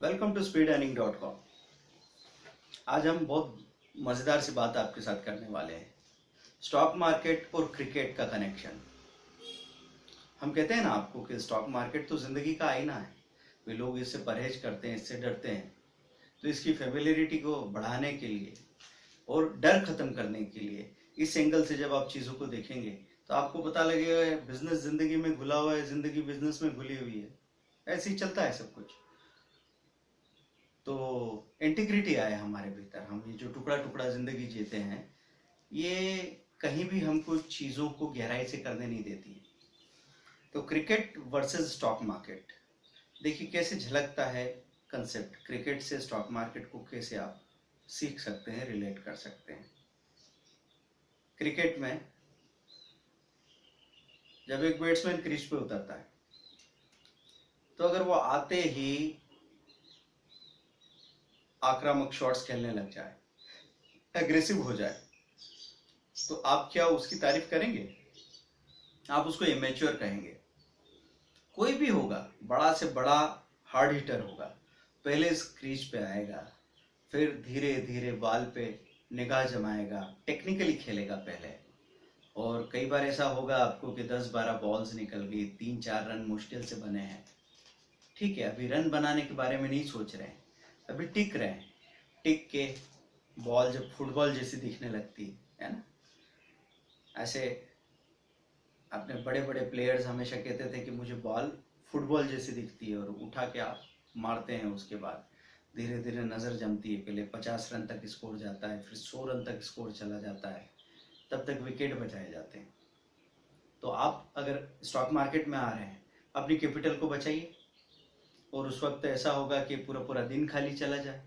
Welcome to speedearning.com। आज हम बहुत मज़ेदार सी बात आपके साथ करने वाले हैं, स्टॉक मार्केट और क्रिकेट का कनेक्शन। हम कहते हैं ना आपको कि स्टॉक मार्केट तो ज़िंदगी का आईना है। वे लोग इससे परहेज करते हैं, इससे डरते हैं। तो इसकी फेमिलियरिटी को बढ़ाने के लिए और डर ख़त्म करने के लिए इस एंगल से जब आप चीज़ों को देखेंगे तो आपको पता लगेगा बिजनेस ज़िंदगी में घुला हुआ है, ज़िंदगी बिजनेस में घुली हुई है। ऐसे ही चलता है सब कुछ। तो इंटीग्रिटी आए हमारे भीतर। हम ये जो टुकड़ा टुकड़ा जिंदगी जीते हैं, ये कहीं भी हमको चीज़ों को गहराई से करने नहीं देती है। तो क्रिकेट वर्सेस स्टॉक मार्केट, देखिए कैसे झलकता है कंसेप्ट। क्रिकेट से स्टॉक मार्केट को कैसे आप सीख सकते हैं, रिलेट कर सकते हैं। क्रिकेट में जब एक बैट्समैन क्रीज पे उतरता है तो अगर वो आते ही आक्रामक शॉट्स खेलने लग जाए, एग्रेसिव हो जाए, तो आप क्या उसकी तारीफ करेंगे? आप उसको इमेच्योर कहेंगे। कोई भी होगा, बड़ा से बड़ा हार्ड हिटर होगा, पहले इस क्रीज पे आएगा, फिर धीरे धीरे बॉल पे निगाह जमाएगा, टेक्निकली खेलेगा पहले। और कई बार ऐसा होगा आपको कि 10-12 बॉल्स निकल गई, 3-4 रन मुश्किल से बने हैं। ठीक है, अभी रन बनाने के बारे में नहीं सोच रहे हैं, अभी टिक रहे हैं। टिक के बॉल जब फुटबॉल जैसी दिखने लगती है ना, ऐसे अपने बड़े बड़े प्लेयर्स हमेशा कहते थे कि मुझे बॉल फुटबॉल जैसी दिखती है, और उठा के आप मारते हैं। उसके बाद धीरे धीरे नज़र जमती है, पहले 50 रन तक स्कोर जाता है, फिर 100 रन तक स्कोर चला जाता है, तब तक विकेट बचाए जाते हैं। तो आप अगर स्टॉक मार्केट में आ रहे हैं, अपनी कैपिटल को बचाइए, और उस वक्त ऐसा होगा कि पूरा पूरा दिन खाली चला जाए,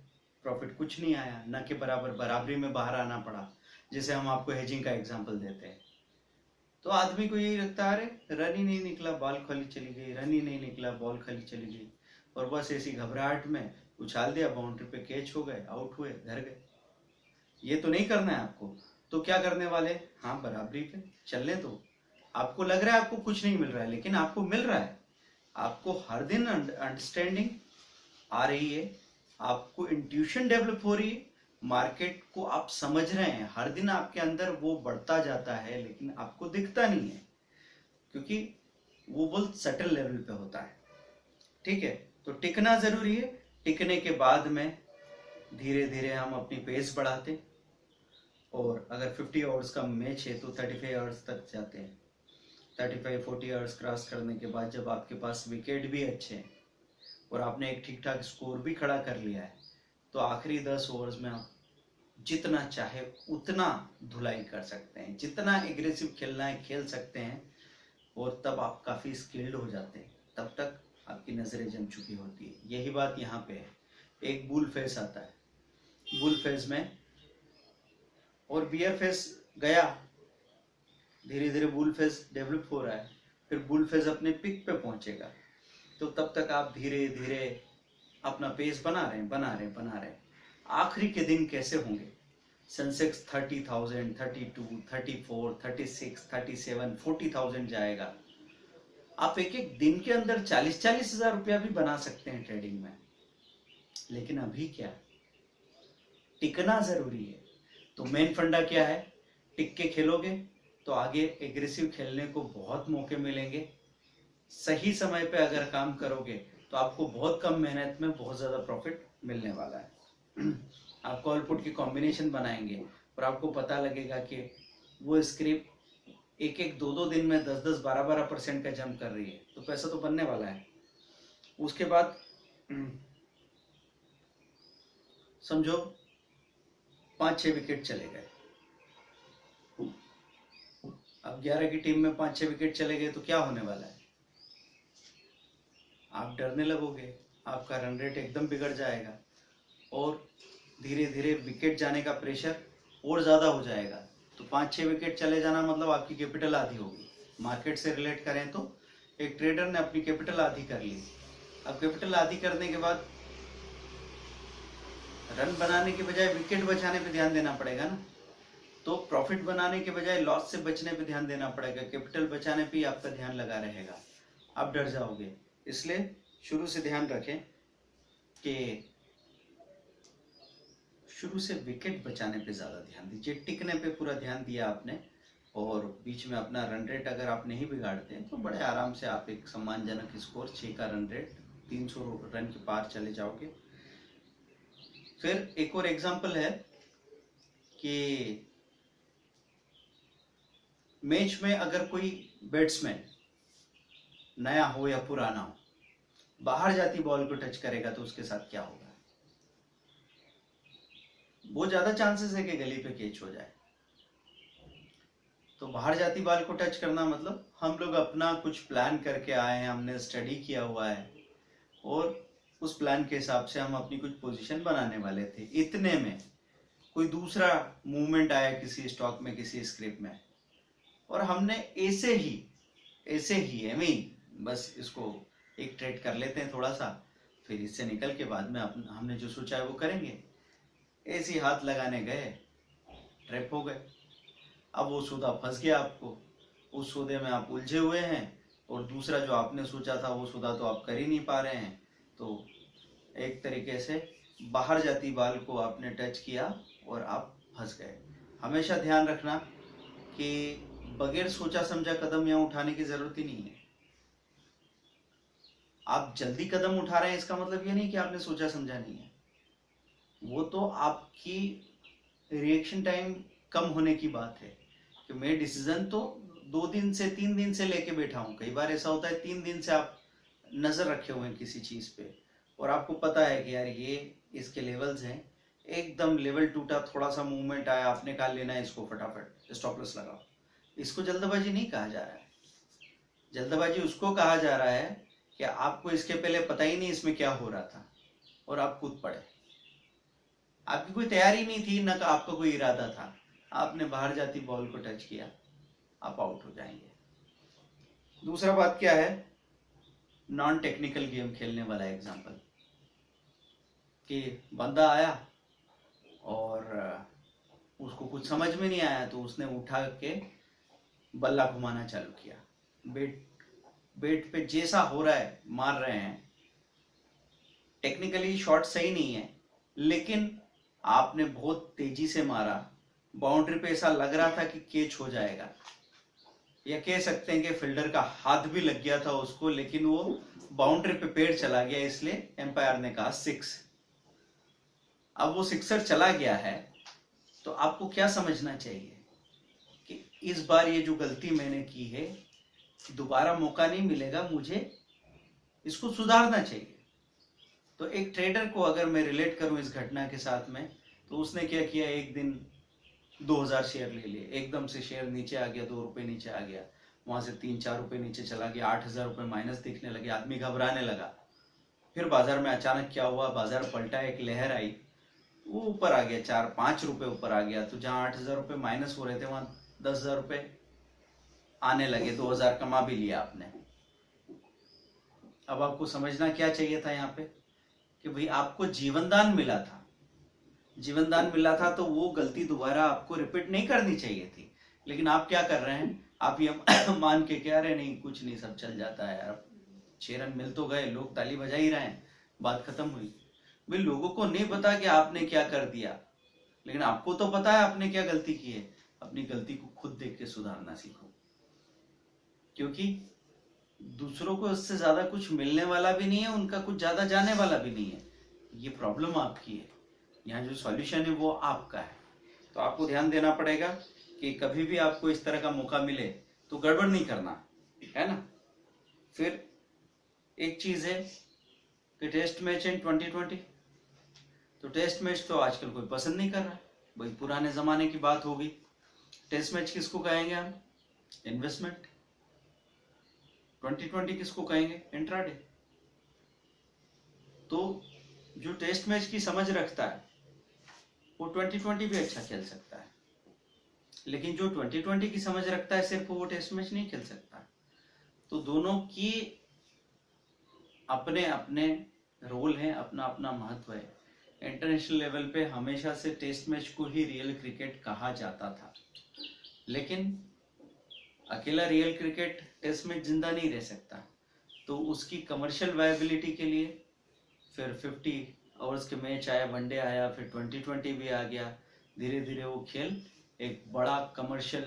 प्रॉफिट कुछ नहीं आया, न के बराबर बराबरी में बाहर आना पड़ा। जैसे हम आपको हेजिंग का एग्जाम्पल देते हैं, तो आदमी को यही लगता है अरे रन ही नहीं निकला, बॉल खाली चली गई, रन ही नहीं निकला, बॉल खाली चली गई, और बस ऐसी घबराहट में उछाल दिया, बाउंड्री पे कैच हो गए, आउट हुए, घर गए। ये तो नहीं करना है आपको। तो क्या करने वाले? हाँ, बराबरी पे चलने दो। आपको लग रहा है आपको कुछ नहीं मिल रहा है, लेकिन आपको मिल रहा है। आपको हर दिन अंडरस्टैंडिंग आ रही है, आपको इंट्यूशन डेवलप हो रही है, मार्केट को आप समझ रहे हैं, हर दिन आपके अंदर वो बढ़ता जाता है, लेकिन आपको दिखता नहीं है क्योंकि वो बहुत सटल लेवल पे होता है। ठीक है, तो टिकना जरूरी है। टिकने के बाद में धीरे धीरे हम अपनी पेस बढ़ाते, और अगर 50 ओवर्स का मैच है तो 35 ओवर्स तक जाते हैं। 35-40 ओवर्स क्रॉस करने के बाद जब आपके पास विकेट भी अच्छे हैं और आपने एक ठीक ठाक स्कोर भी खड़ा कर लिया है, तो आखिरी 10 ओवर्स में आप जितना चाहे उतना धुलाई कर सकते हैं, जितना एग्रेसिव खेलना है खेल सकते हैं, और तब आप काफ़ी स्किल्ड हो जाते हैं। तब तक आपकी नज़रें जम चुकी होती है। यही बात यहाँ पे है। एक बुल फेस आता है, बुल फेस में और बियर फेस गया, धीरे धीरे बुल फेस डेवलप हो रहा है, फिर बुल फेस अपने पिक पे पहुंचेगा। तो तब तक आप धीरे धीरे अपना पेस बना रहे हैं। आखिरी के दिन कैसे होंगे? सेंसेक्स 30,000, 32, 34, 36, 37, 40,000 जाएगा। आप एक एक दिन के अंदर 40-40 हजार रुपया भी बना सकते हैं ट्रेडिंग में। लेकिन अभी क्या, टिकना जरूरी है। तो मेन फंडा क्या है? टिक के खेलोगे तो आगे एग्रेसिव खेलने को बहुत मौके मिलेंगे। सही समय पे अगर काम करोगे तो आपको बहुत कम मेहनत में बहुत ज्यादा प्रॉफिट मिलने वाला है। आप कॉल पुट की कॉम्बिनेशन बनाएंगे और आपको पता लगेगा कि वो स्क्रिप्ट एक एक दो दो दिन में 10-10, 12-12% का जंप कर रही है, तो पैसा तो बनने वाला है। उसके बाद समझो 5-6 विकेट चले गए। अब 11 की टीम में 5-6 विकेट चले गए तो क्या होने वाला है? आप डरने लगोगे, आपका रन रेट एकदम बिगड़ जाएगा, और धीरे धीरे विकेट जाने का प्रेशर और ज़्यादा हो जाएगा। तो 5-6 विकेट चले जाना मतलब आपकी कैपिटल आधी होगी। मार्केट से रिलेट करें तो एक ट्रेडर ने अपनी कैपिटल आधी कर ली। अब कैपिटल आधी करने के बाद रन बनाने के बजाय विकेट बचाने पे ध्यान देना पड़ेगा ना। तो प्रॉफिट बनाने के बजाय लॉस से बचने पे ध्यान देना पड़ेगा, कैपिटल बचाने पे ही आपका ध्यान लगा रहेगा, आप डर जाओगे। इसलिए शुरू से ध्यान रखें उसके शुरू से विकेट बचाने पे ज़्यादा ध्यान दीजिए, टिकने पे पूरा ध्यान दिया आपने, और बीच में अपना रन रेट अगर आप नहीं बिगाड़ते हैं तो बड़े आराम से आप एक सम्मानजनक स्कोर 6 का रन रेट 300 रन के पार चले जाओगे। फिर एक और एग्जांपल है कि मैच में अगर कोई बैट्समैन नया हो या पुराना हो, बाहर जाती बॉल को टच करेगा तो उसके साथ क्या होगा? वो ज्यादा चांसेस है कि गली पे कैच हो जाए। तो बाहर जाती बॉल को टच करना मतलब हम लोग अपना कुछ प्लान करके आए हैं, हमने स्टडी किया हुआ है और उस प्लान के हिसाब से हम अपनी कुछ पोजीशन बनाने वाले थे। इतने में कोई दूसरा मूवमेंट आया किसी स्टॉक में, किसी स्क्रिप्ट में, और हमने ऐसे ही बस इसको एक ट्रेड कर लेते हैं थोड़ा सा, फिर इससे निकल के बाद में हमने जो सोचा है वो करेंगे, ऐसे ही हाथ लगाने गए, ट्रैप हो गए। अब वो सौदा फंस गया आपको, उस सौदे में आप उलझे हुए हैं, और दूसरा जो आपने सोचा था वो सौदा तो आप कर ही नहीं पा रहे हैं। तो एक तरीके से बाहर जाती बॉल को आपने टच किया और आप फंस गए। हमेशा ध्यान रखना कि बगैर सोचा समझा कदम यहाँ उठाने की जरूरत ही नहीं है। आप जल्दी कदम उठा रहे हैं इसका मतलब ये नहीं कि आपने सोचा समझा नहीं है, वो तो आपकी रिएक्शन टाइम कम होने की बात है कि मैं डिसीजन तो 2 दिन से 3 दिन से लेके बैठा हूं। कई बार ऐसा होता है 3 दिन से आप नजर रखे हुए हैं किसी चीज पे, और आपको पता है कि यार ये इसके लेवल्स हैं, एकदम लेवल टूटा, थोड़ा सा मूवमेंट आया, आपने कहा लेना है इसको, फटाफट स्टॉप लॉस लगाओ। इसको जल्दबाजी नहीं कहा जा रहा है। जल्दबाजी उसको कहा जा रहा है कि आपको इसके पहले पता ही नहीं इसमें क्या हो रहा था और आप कूद पड़े। आपकी कोई तैयारी नहीं थी, न आपका कोई इरादा था, आपने बाहर जाती बॉल को टच किया, आप आउट हो जाएंगे। दूसरा बात क्या है, नॉन टेक्निकल गेम खेलने वाला एग्जांपल, कि बंदा आया और उसको कुछ समझ में नहीं आया तो उसने उठा के बल्ला घुमाना चालू किया, बैट पे जैसा हो रहा है मार रहे हैं, टेक्निकली शॉट सही नहीं है लेकिन आपने बहुत तेजी से मारा, बाउंड्री पे ऐसा लग रहा था कि कैच हो जाएगा, या कह सकते हैं कि फील्डर का हाथ भी लग गया था उसको, लेकिन वो बाउंड्री पे पैर चला गया, इसलिए एम्पायर ने कहा 6। अब वो सिक्सर चला गया है तो आपको क्या समझना चाहिए कि इस बार ये जो गलती मैंने की है दोबारा मौका नहीं मिलेगा, मुझे इसको सुधारना चाहिए। तो एक ट्रेडर को अगर मैं रिलेट करूं इस घटना के साथ में, तो उसने क्या किया, एक दिन 2000 शेयर ले लिए, एकदम से शेयर नीचे आ गया, 2 रुपए नीचे आ गया, वहां से 3-4 रुपए नीचे चला गया, 8000 रुपए माइनस दिखने लगे, आदमी घबराने लगा। फिर बाजार में अचानक क्या हुआ, बाजार पलटा, एक लहर आई, वो ऊपर आ गया, 4-5 रुपए ऊपर आ गया, तो जहां 8000 रुपए माइनस हो रहे थे वहां 10,000 रुपए आने लगे, 2000 कमा भी लिया आपने। अब आपको समझना क्या चाहिए था यहाँ पे कि भाई आपको जीवनदान मिला था, जीवनदान मिला था तो वो गलती दोबारा आपको रिपीट नहीं करनी चाहिए थी, लेकिन आप क्या कर रहे हैं, आप ये मान के कह रहे नहीं कुछ नहीं सब चल जाता है यार, 6 रन मिल तो गए, लोग ताली बजा ही रहे हैं, बात खत्म हुई। भाई लोगों को नहीं पता कि आपने क्या कर दिया, लेकिन आपको तो पता है आपने क्या गलती की है। अपनी गलती को खुद देख के सुधारना सीखो, क्योंकि दूसरों को इससे ज्यादा कुछ मिलने वाला भी नहीं है, उनका कुछ ज्यादा जाने वाला भी नहीं है। ये प्रॉब्लम आपकी है, यहाँ जो सॉल्यूशन है वो आपका है। तो आपको ध्यान देना पड़ेगा कि कभी भी आपको इस तरह का मौका मिले तो गड़बड़ नहीं करना है ना। फिर एक चीज है कि टेस्ट मैच इन 2020, तो टेस्ट मैच तो आजकल कोई पसंद नहीं कर रहा, भाई पुराने जमाने की बात हो गई। टेस्ट मैच किसको कहेंगे हम, इन्वेस्टमेंट। 2020 किसको कहेंगे, इंट्राडे। तो जो टेस्ट मैच की समझ रखता है वो 2020 भी अच्छा खेल सकता है, लेकिन जो 2020 की समझ रखता है सिर्फ वो टेस्ट मैच नहीं खेल सकता। तो दोनों की अपने अपने रोल हैं, अपना अपना महत्व है। इंटरनेशनल लेवल पे हमेशा से टेस्ट मैच को ही रियल क्रिकेट कहा जाता था, लेकिन अकेला रियल क्रिकेट टेस्ट मैच जिंदा नहीं रह सकता, तो उसकी कमर्शियल वायबिलिटी के लिए फिर 50 आवर्स के मैच आया, वनडे आया, फिर 2020 भी आ गया। धीरे धीरे वो खेल एक बड़ा कमर्शियल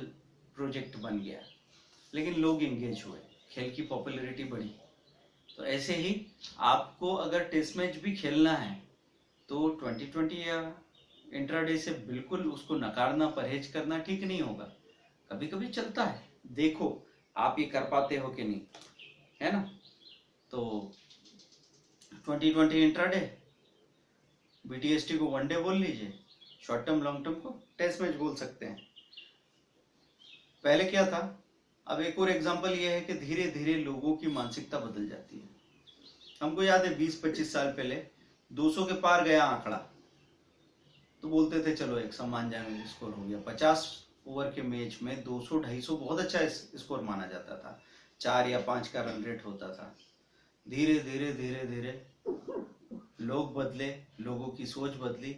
प्रोजेक्ट बन गया, लेकिन लोग एंगेज हुए, खेल की पॉपुलैरिटी बढ़ी। तो ऐसे ही आपको अगर टेस्ट मैच भी खेलना है तो 2020 या इंट्राडे से बिल्कुल उसको नकारना, परहेज करना ठीक नहीं होगा। कभी कभी चलता है, देखो आप ये कर पाते हो कि नहीं, है ना। तो 2020 इंट्राडे, बीटीएसटी को वनडे बोल लीजिए, शॉर्ट टर्म लॉन्ग टर्म को टेस्ट मैच बोल सकते हैं। पहले क्या था, अब एक और एग्जांपल ये है कि धीरे धीरे लोगों की मानसिकता बदल जाती है। हमको याद है 20-25 साल पहले 200 के पार गया आंकड़ा तो बोलते थे चलो एक सम्मानजनक स्कोर हो गया। 50 ओवर के मैच में 200-250 बहुत अच्छा स्कोर माना जाता था, 4 या 5 का रन रेट होता था। धीरे धीरे धीरे धीरे लोग बदले, लोगों की सोच बदली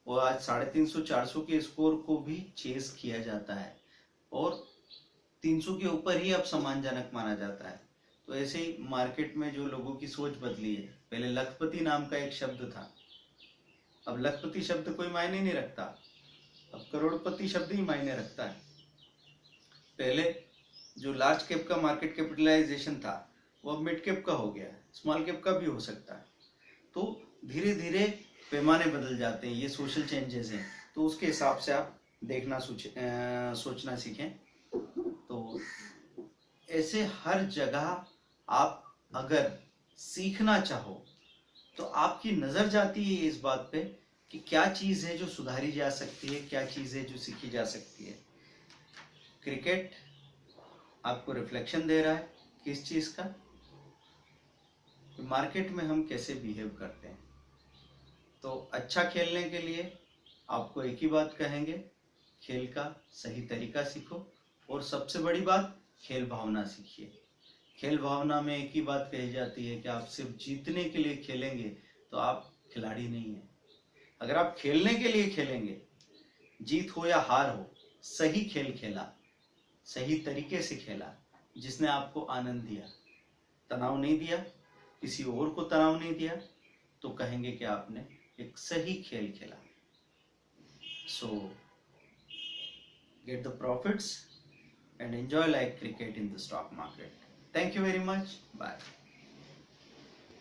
और आज 350-400 के स्कोर को भी चेस किया जाता है और 300 के ऊपर ही अब सम्मानजनक माना जाता है। तो ऐसे ही मार्केट में जो लोगों की सोच बदली है। पहले लखपति नाम का एक शब्द था, अब लखपति शब्द कोई मायने नहीं रखता, अब करोड़पति शब्द ही मायने रखता है। पहले जो लार्ज कैप का मार्केट कैपिटलाइजेशन था वो अब मिड कैप का हो गया है, स्मॉल कैप का भी हो सकता है। तो धीरे धीरे पैमाने बदल जाते हैं, ये सोशल चेंजेस हैं। तो उसके हिसाब से आप देखना सोचना सीखें। तो ऐसे हर जगह आप अगर सीखना चाहो तो आपकी नज़र जाती है इस बात पे कि क्या चीज़ है जो सुधारी जा सकती है, क्या चीज़ है जो सीखी जा सकती है। क्रिकेट आपको रिफ्लेक्शन दे रहा है किस चीज़ का, मार्केट में हम कैसे बिहेव करते हैं। तो अच्छा खेलने के लिए आपको एक ही बात कहेंगे, खेल का सही तरीका सीखो और सबसे बड़ी बात खेल भावना सीखिए। खेल भावना में एक ही बात कही जाती है कि आप सिर्फ जीतने के लिए खेलेंगे तो आप खिलाड़ी नहीं हैं। अगर आप खेलने के लिए खेलेंगे, जीत हो या हार हो, सही खेल खेला, सही तरीके से खेला, जिसने आपको आनंद दिया, तनाव नहीं दिया, किसी और को तनाव नहीं दिया, तो कहेंगे कि आपने एक सही खेल खेला। सो get the profits and enjoy like cricket in the stock market. Thank you very much. Bye.